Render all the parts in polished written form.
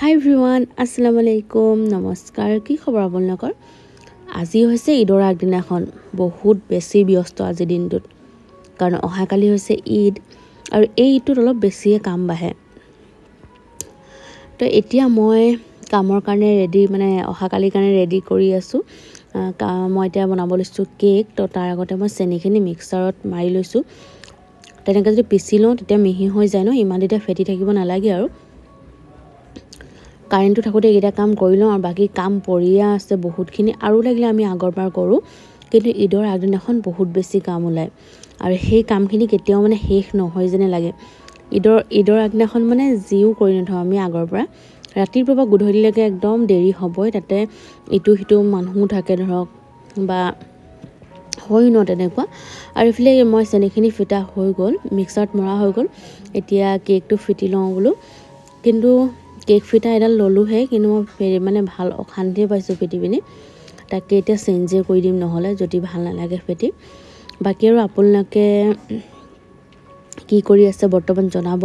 হাই everyone আসসালামু আলাইকুম নমস্কাৰ কি খবৰ আপোনালোকৰ আজি হৈছে ঈদৰ আগদিনাখন বহুত বেছি ব্যস্ত আজি দিনটোত কাৰণ অহাকালি হৈছে ঈদ আৰু এই ঈদটোত অলপ বেছিয়ে কাম বাঢ়ে তো এতিয়া মই কামৰ কাৰণে ৰেডি মানে অহাকালিৰ কাৰণে ৰেডি কৰি আছো মই এতিয়া বনাব লৈছো কেক তো তাৰ আগতে মই চেনিখিনি মিক্সাৰত মাৰি লৈছো তেনেকৈ যদি পিছি লওঁ তেতিয়া মিহি হৈ যায় ন ইমান দিটা ফেটি থাকিব নালাগে আৰু কাৰেণ্টটো থাকোতে এটা কাম কৰি লওঁ আৰু বাকি কাম পৰিয়া আছে বহুতখিনি আৰু লাগিলে আমি আগৰবাৰ কৰো কিন্তু ঈদৰ আগদিনাখন বহুত বেছি কাম ওলায় আৰু সেই কামখিনি কেতিয়াও মানে শেষ নহয় যেনে লাগে ঈদৰ আগদিনাখন মানে জিও কৰি নথওঁ আমি আগৰ পৰা ৰাতিৰ পৰা গধূলিলৈকে একদম দেৰি হ'বই তাতে ইটো হিটো মানুহ থাকে ধৰক বা হয় ন তেনেকুৱা আৰু ইফালে মই চেনিখিনি ফিটা হৈ গ'ল মিক্সাৰত মৰা হৈ গ'ল এতিয়া কেকটো ফিটি লওঁ বোলো কিন্তু কেক ফিটা এডাল ললোহে কিন্তু মই মানে ভাল অশান্তি পাইছো ফিটি পিনি তাকে এতিয়া চেঞ্জ কৰি দিম নহলে যদি ভাল নালাগে ফিটি বাকি আৰু আপোনালোকে কি কৰি আছে বৰ্তমান জনাব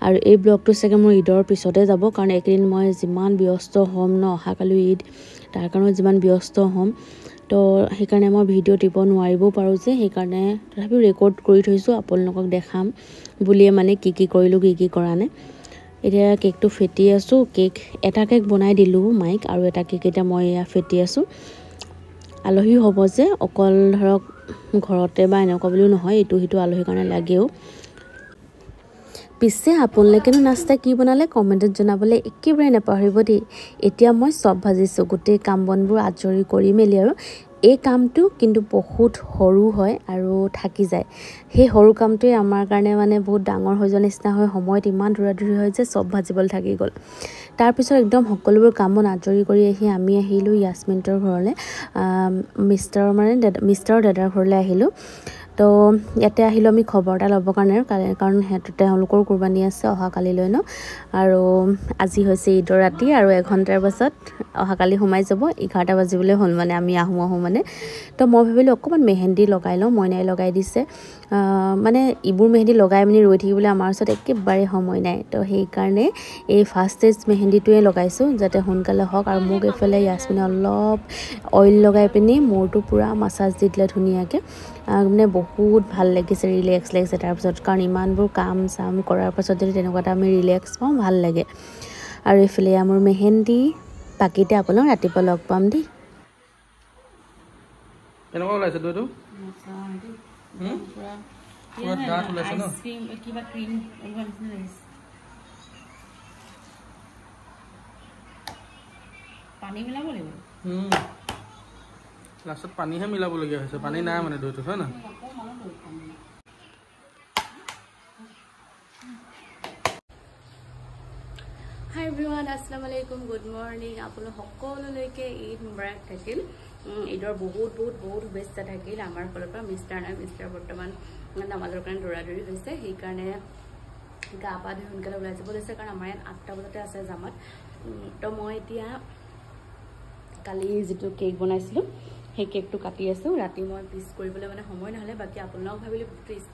আৰু এই ব্লগটো চাগে মোৰ ঈদৰ পিছতে যাব কাৰণ একদিন মই যিমান ব্যস্ত হ'ম ন অহাকালি ঈদ তাৰ কাৰণে যিমান ব্যস্ত হ'ম তো সেইকাৰণে মই ভিডিও দিব নোৱাৰিব পাৰো যে সেইকাৰণে তথাপিও ৰেকৰ্ড কৰি থৈছো আপোনালোকক দেখাম বুলিয়ে মানে কি কৰিলো কি কৰা নাই এতিয়া কেকটো ফেটি আছো কেক এটা কেক বনাই দিলো মাইক আৰু এটা কেক এটা মই ফেটি আছো আলহী হ'ব যে অকল ধৰক ঘৰতে বা এনেকুৱা বুলিও নহয় ইটো হিটো আলহীৰ কাৰণে লাগেও পিছে আপোনালোকেনো নাস্তা কি বনালে কমেন্টত জনাবলৈ একেবাৰে নাপাহৰিব দেই এতিয়া মই সব ভাজিছো গোটেই কাম বনবোৰ আজৰি কৰি মেলি আৰু এই কামটো কিন্তু বহুত সৰু হয় আৰু থাকি যায় সেই সৰু কামটোৱে আমাৰ কাৰণে মানে বহুত ডাঙৰ হৈ যোৱা নিচিনা হয় সময়ত ইমান দূৰাদূৰি হয় যে সব ভাজিবলৈ থাকি গ'ল তাৰ পিছত একদম সকলোবোৰ কাম আজৰি কৰি আমি আহিলো ইয়াসমিনতৰ ঘৰলৈ মিষ্টাৰৰ দাদাৰ ঘৰলৈ আহিলো তো ইয়াতে আহিলো আমি খবৰ এটা ল'ব কাৰণে কাৰণ তেওঁলোকৰ কুৰবানী আছে অহাকালিলৈ ন আৰু আজি হৈছে ঈদৰ ৰাতি আৰু 1 ঘণ্টাৰ পাছত অহাকালি সোমাই যাব 11টা বাজিবলৈ হ'ল মানে আমি আহো মানে তো মই ভাবিলো অকমান মেহেন্দি লগাই লওঁ মইনাই লগাই দিছে মানে ইবোৰ মেহেন্দি লগাই মানে ৰৈ থাকিবলৈ আমাৰ ওচৰত একেবাৰে সময় নাই তো সেই কাৰণে এই ফাৰ্ষ্ট ষ্টেজ মেহেন্দিটোৱে লগাইছো যাতে সোনকালে হওক আৰু মোক এফালে ইয়াসমিনে অলপ অইল লগাই পিনি মোৰটো পুৰা মাসাজ দি দিলে ধুনিয়াকে মানে বহুত ভাল লাগিছে ৰিলেক্স লাগিছে তাৰ পিছত কাৰণ ইমানবোৰ কাম সাম কৰাৰ পাছত যদি তেনেকুৱা আমি ৰিলেক্স পাওঁ ভাল লাগে আৰু এফালে মোৰ মেহেন্দি বাকিতে আপোনাক ৰাতিপুৱা লগ পাম দেই কেনেকুৱা ওলাইছে দুইটো পুৰা ডাঠ ওলাইছে ন আইসক্রিম কিবা ক্রিম ওলাইছে লাগিছে পানী মিলাব লাগিব লাষ্টত পানীহে মিলাবলগীয়া হৈছে পানী নাই মানে দৈটো হয় না হাই এভৰিৱান আসসালামু আলাইকুম গুড মৰ্নিং আপোনালোক সকলোলৈকে ঈদ মুবাৰক থাকিল ঈদৰ বহুত শুভেচ্ছা থাকিল আমাৰ ফালৰ পৰা মিষ্টাৰ বৰ্তমান নামাজৰ কাৰণে দৌৰাদৌৰি হৈছে সেইকাৰণে গা পা ধুই সোনকালে ওলাই যাব লৈছে কাৰণ আমাৰ ইয়াত 8টা বজাতে আছে জামাত তো মই এতিয়া কালি যেটো কেক বনাইছিলো সেই কেকটো কাটি আছো ৰাতি মই পিস কৰিবলৈ মানে সময় নহলে বাকি আপোনালোক ভাবিলে প্লিজ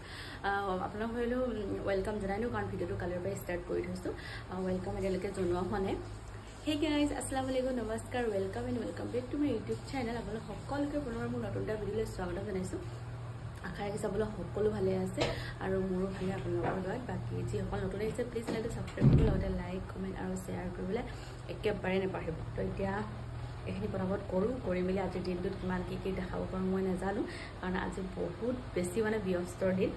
আপোনালোক ভাবিলো ওয়েলকাম জনাইনো কাৰণ ভিডিওটো কালিৰ পৰা ষ্টাৰ্ট কৰি থৈছো ওয়েলকাম এতিয়ালৈকে জনোৱা হোৱা নাই Hey guys, assalamu alaikum, namaskar, welcome and welcome back to my YouTube channel. আপোনালোক সকলোকে পুনৰ মোৰ নতুন এটা ভিডিঅ'লৈ স্বাগতম জনাইছো। আশা ৰাখিছো আপোনালোক সকলো ভালে আছে আৰু মোৰো ভালে আপোনালোকৰ লগত বাকি যি সকল নতুন আহিছে প্লিজ লাইক সাবস্ক্ৰাইব কৰি লগতে লাইক কমেন্ট আৰু শেয়াৰ কৰিবলৈ একেবাৰে নাপাহৰিব তো এতিয়া এখিনি পৰামত কৰি মেলি আজি দিনটোত কিমান কি দেখাব পাৰো মই নাজানো কাৰণ আজি বহুত বেছি মানে ব্যস্তৰ দিন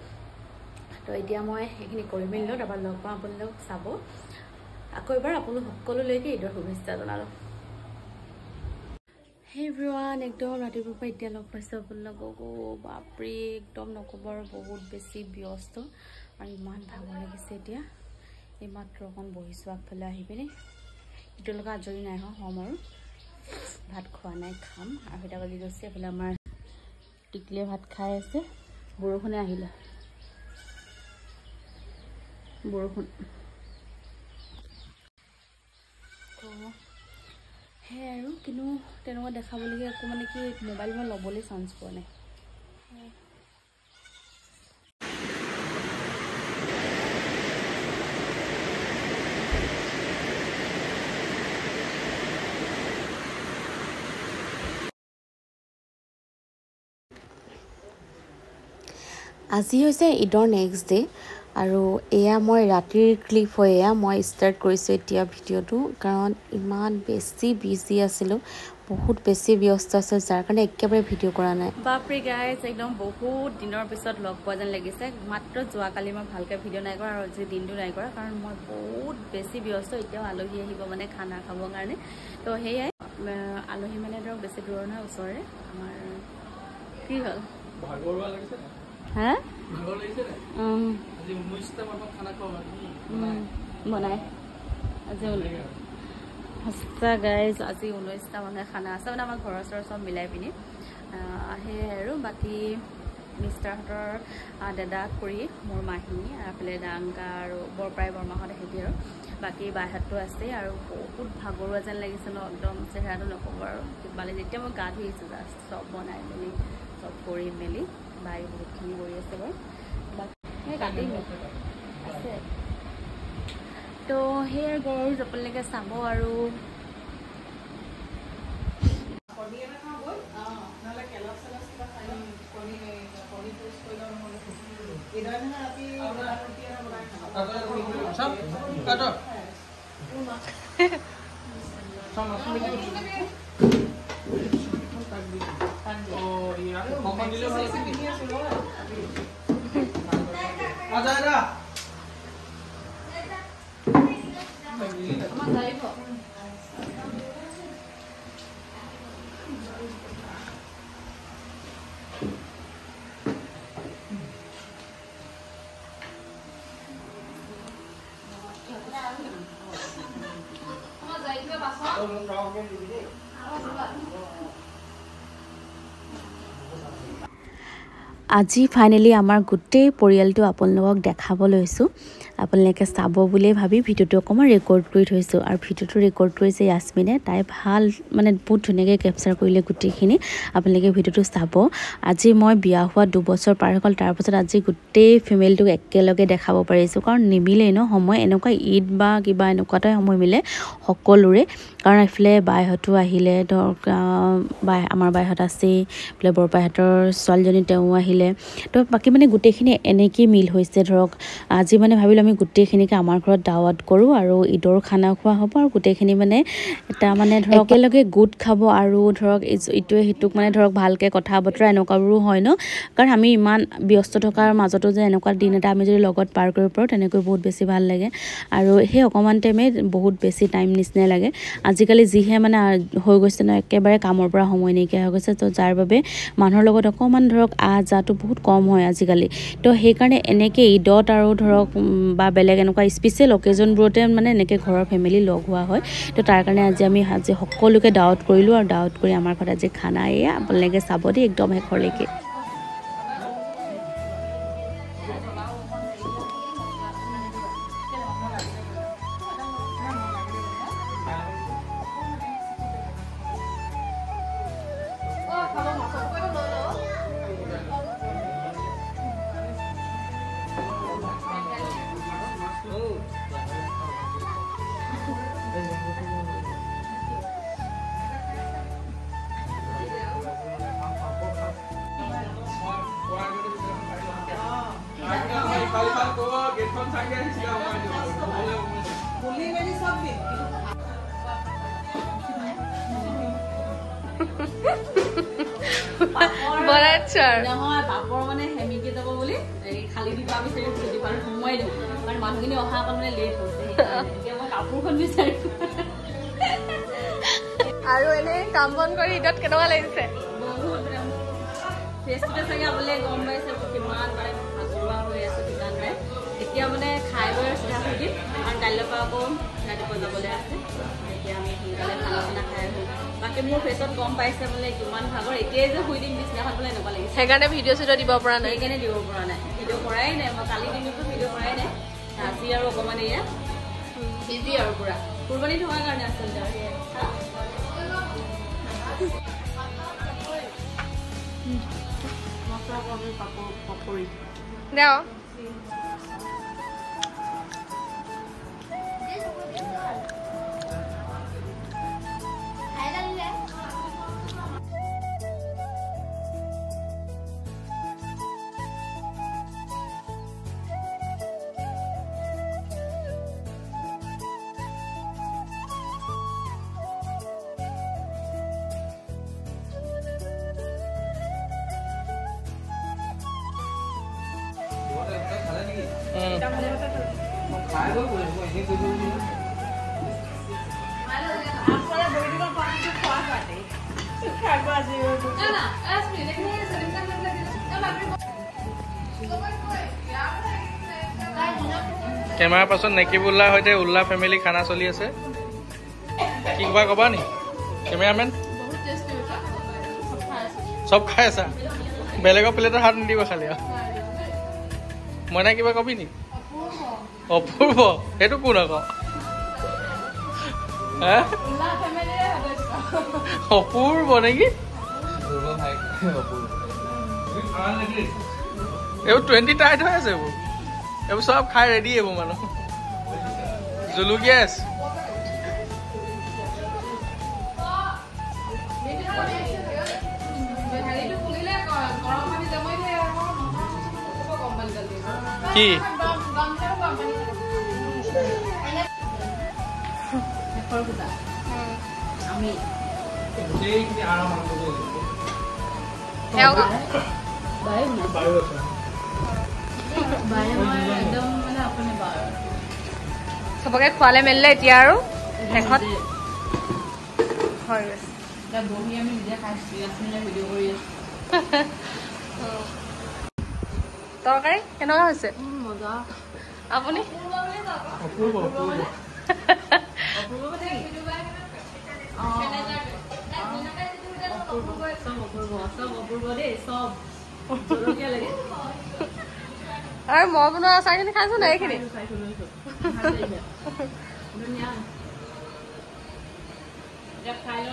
তো এতিয়া মই এখিনি কৰি মেলি লওঁ তাৰপৰা লগ পাম আপোনালোক চাব আকৌ এবাৰ আপোনালোক সকলোলৈকে ঈদৰ শুভেচ্ছা জনালো হে এভৰিৱান একদম ৰাতিপুৱাৰ পৰা এতিয়া লগ পাইছো আপোনালোকক বাপৰে একদম নকবৰ বহুত বেছি ব্যস্ত আৰু ইমান ভাগৰ লাগিছে এতিয়া এই মাত্ৰ অকণ বহিছো আগফালে আহি পিনে এতিয়ালৈকে আজৰি নাই হ'ম আৰু ভাত খোৱা নাই খাম আৰু 7টা বাজি গৈছে এফালে আমাৰ টিকলিয়ে ভাত খাই আছে বৰষুণে আহিলে বৰষুণ তো হে আৰু কিন্তু তেনেকুৱা দেখাবলগীয়া একো মানে কি মোবাইল মই ল'বলৈ চান্স পোৱা নাই আজি হৈছে ঈদৰ নেক্সট ডে আৰু এয়া মই ৰাতিৰ ক্লিপ হয় এয়া মই ষ্টাৰ্ট কৰিছোঁ এতিয়া ভিডিঅ'টো কাৰণ ইমান বেছি বিজি আছিলোঁ বহুত বেছি ব্যস্ত আছিল যাৰ কাৰণে একেবাৰে ভিডিঅ' কৰা নাই বাপৰে গাইজ একদম বহুত দিনৰ পিছত লগ পোৱা যেন লাগিছে মাত্ৰ যোৱাকালি মই ভালকৈ ভিডিঅ' নাই কৰা আৰু আজি দিনটো নাই কৰা কাৰণ মই বহুত বেছি ব্যস্ত এতিয়াও আলহী আহিব মানে খানা খাবৰ কাৰণে তো সেয়াই আলহী মানে ধৰক বেছি দূৰৰ নহয় ওচৰৰে আমাৰ কি হ'ল ভাগৰুৱা লাগিছে হা ভাগৰ লাগিছে আজি 19টা মানত খানা খোৱা বনাই আজি সঁচা গাইজ আজি 19টা মানুহে খানা আছে মানে আমাৰ ঘৰৰ ওচৰৰ চব মিলাই পিনি সেয়াই আৰু বাকী মিষ্টাৰহঁতৰ দাদা খুৰী মোৰ মাহী এইফালে ডাংকা আৰু বৰপাই বৰমাহঁত আহিবি আৰু বাকী বাইহঁতো আছে আৰু বহুত ভাগৰুৱা যেন লাগিছে ন একদম চেহেৰাটো নক'ব আৰু মানে যেতিয়া মই গা ধুইছোঁ জাষ্ট চব বনাই মেলি চব কৰি মেলি বাই বহুতখিনি কৰি আছে বাৰু বাকী কাটি আছে তো সেয়াই গৰু আপোনালোকে চাব আৰু আজি ফাইনেলি আমাৰ গোটেই পৰিয়ালটো আপোনালোকক দেখাব লৈছোঁ আপোনালোকে চাব বুলিয়ে ভাবি ভিডিঅ'টো অকণমান ৰেকৰ্ড কৰি থৈছোঁ আৰু ভিডিঅ'টো ৰেকৰ্ড কৰিছে ইয়াছমিনে তাই ভাল মানে বহুত ধুনীয়াকৈ কেপচাৰ কৰিলে গোটেইখিনি আপোনালোকে ভিডিঅ'টো চাব আজি মই বিয়া হোৱা 2 বছৰ পাৰ হৈ গ'ল তাৰপাছত আজি গোটেই ফেমিলিটোক একেলগে দেখাব পাৰিছোঁ কাৰণ নিমিলেই ন সময় এনেকুৱা ঈদ বা কিবা এনেকুৱা এটা সময় মিলে সকলোৰে কাৰণ এইফালে বাইহঁতো আহিলে ধৰক আমাৰ বাইহঁত আছেই এইফালে বৰপাইহঁতৰ ছোৱালীজনী তেওঁ আহিলে তো বাকী মানে গোটেইখিনি এনেকেই মিল হৈছে ধৰক আজি মানে ভাবিলোঁ আমি গোটেইখিনিকে আমাৰ ঘৰত দাৱাত কৰোঁ আৰু ঈদৰ খানা খোৱা হ'ব আৰু গোটেইখিনি মানে এটা মানে ধৰক একেলগে গোট খাব আৰু ধৰক ইটোৱে সিটোক মানে ধৰক ভালকৈ কথা বতৰা এনেকুৱাবোৰো হয় ন কাৰণ আমি ইমান ব্যস্ত থকাৰ মাজতো যে এনেকুৱা দিন এটা আমি যদি লগত পাৰ কৰিব পাৰোঁ তেনেকৈ বহুত বেছি ভাল লাগে আৰু সেই অকণমান টাইমে বহুত বেছি টাইম নিচিনাই লাগে আজিকালি যিহে মানে হৈ গৈছে ন একেবাৰে কামৰ পৰা সময় নাইকিয়া হৈ গৈছে তো যাৰ বাবে মানুহৰ লগত অকণমান ধৰক যাটো বহুত কম হয় আজিকালি তো সেইকাৰণে এনেকৈ ঈদত আৰু ধৰক বা বেলেগ এনেকুৱা স্পেচিয়েল অকেজনবোৰতে মানে এনেকৈ ঘৰৰ ফেমিলি লগ হোৱা হয় তো তাৰ কাৰণে আজি সকলোকে দাৱত কৰিলোঁ আৰু দাৱত কৰি আমাৰ ঘৰত আজি খানা এয়া আপোনালোকে চাব দেই একদম শেষৰলৈকে নহয় পাপৰ মানে হেমিকে যাব বুলি খালি দিবা আমি চেলি পাৰো সময় দিওঁ কাৰণ মানুহখিনি অহা অকণ মানে লেট হৈছে এতিয়া মই কাপোৰখন বিচাৰিম আৰু এনে কাম বন কৰি ঈদত কেনেকুৱা লাগিছে বহুত ফেচটোতে চাগে আপোনালোকে গম পাইছে কিমান মানে ভাগৰুৱা হৈ আছে দোকান নাই এতিয়া মানে খাই বৈ চিধা হৈ দিম আৰু কাইলৈৰ পৰা আকৌ ৰাতিপুৱা যাবলৈ আছে এতিয়া আমি সোনকালে খানা পিনা খাই আহোঁ বাকী মোৰ ফেচত গম পাইছে বোলে কিমান ভাগৰ এতিয়াই যে শুই দিম বিছনাখন বোলে এনেকুৱা লাগিছে সেইকাৰণে ভিডিঅ' চিডিঅ' দিব পৰা নাই সেইকাৰণে দিব পৰা নাই ভিডিঅ' কৰাই নাই মই কালি দিনতো ভিডিঅ' কৰাই নাই আজি আৰু অকণমান এয়া বিজি আৰু পুৰা কুৰবানী থকাৰ কাৰণে আচলতে মছলা পাপৰি দে খাই গৈ কৰিম মই এনেই কৰিব লাগিব কেমেৰাৰ পাছত নেকিব উল্লাৰ সৈতে উল্লা ফেমিলি খানা চলি আছে কি কিবা ক'বা নি কেমেৰামেন চব খাই আছা বেলেগৰ প্লেটৰ হাত নিদিব খালি মই নাই কিবা কবি নি অপূৰ্ব সেইটো কোন আকৌ অপূৰ্ব নেকি এইবোৰ 20 টাইট হৈ আছে এইবোৰ চব খাই ৰেডি এইবোৰ মানুহ জুলুকীয়া আছে কি চবকে খোৱালে মেলিলে এতিয়া আৰু শেষত তৰকাৰী কেনেকুৱা হৈছে আপুনি আৰু মই বনোৱা আচাৰখিনি খাইছো নাই এইখিনি খাই ল